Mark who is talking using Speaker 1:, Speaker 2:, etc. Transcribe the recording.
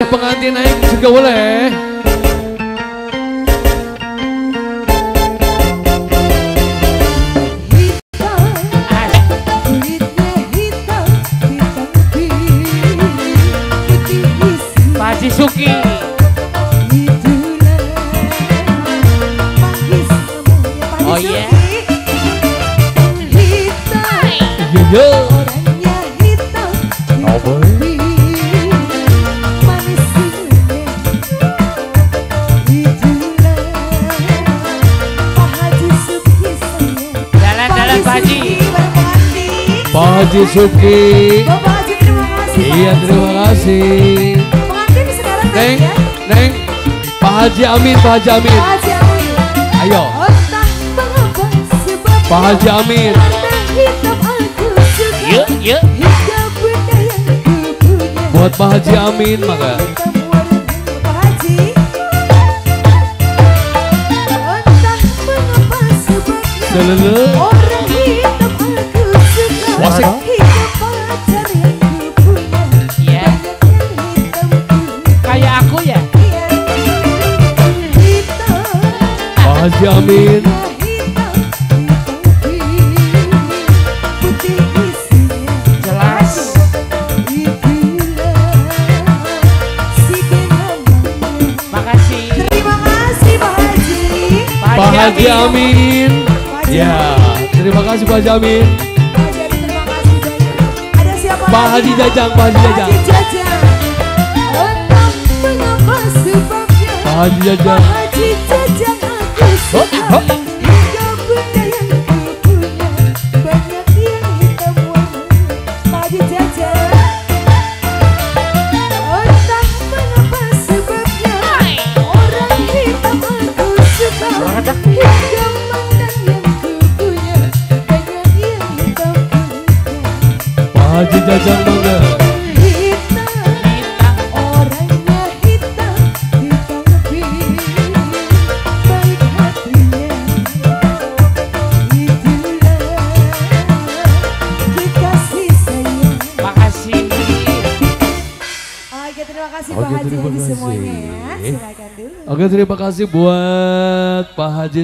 Speaker 1: pengantin naik juga boleh.
Speaker 2: Pak Haji Suki. Oh iya.
Speaker 1: Yo.
Speaker 2: Jalan-jalan Pak Haji.
Speaker 1: Pak Haji Suki. Iya, terima kasih.
Speaker 3: Pengantin sekarang
Speaker 1: Neng,
Speaker 3: ya.
Speaker 1: Neng, Pak Haji Amin, Pak Haji Amin.
Speaker 3: Pak Haji Amin.
Speaker 1: Ayo, Pak Haji Amin.
Speaker 2: Yuk, yuk.
Speaker 1: Buat Pak Haji Amin, maka.
Speaker 3: Pak Haji.
Speaker 1: Lele.
Speaker 3: Orang hitam aku suka.
Speaker 1: Wasik.
Speaker 3: Hidup pacar yang ku punya.
Speaker 2: Iya. Kayak aku ya.
Speaker 1: Pak Haji Amin.
Speaker 2: Jelas. Makasih.
Speaker 3: Terima kasih Pak Haji.
Speaker 1: Pak Haji Amin. Ya, terima kasih Pak Haji Amin.
Speaker 3: Pak Haji Amin, terima kasih banyak. Ada siapa
Speaker 1: Pak
Speaker 3: lagi?
Speaker 1: Haji Jajang, Pak Haji Jajang.
Speaker 3: Haji Jajang. Entah mengapa sebabnya
Speaker 1: Pak Haji Jajang.
Speaker 3: Pak Haji Jajang aku suka.
Speaker 1: Hop.
Speaker 3: Hingga benda yang ku punya banyak yang hitam warna. Pak Haji Jajang. Entah mengapa sebabnya orang hitam aku suka. Hingga mandan yang ku punya banyak yang hitam punya.
Speaker 1: Pak Haji Jajang bangga.
Speaker 3: Hitam, orangnya hitam, hitam lebih baik hatinya. Itulah kekasih sayang.
Speaker 2: Makasih.
Speaker 3: Oke, terima kasih
Speaker 1: Oke,
Speaker 3: Pak Haji
Speaker 1: terima
Speaker 3: Haji
Speaker 1: kasih.
Speaker 3: semuanya ya. Silakan dulu.
Speaker 1: Oke, terima kasih buat Pak Haji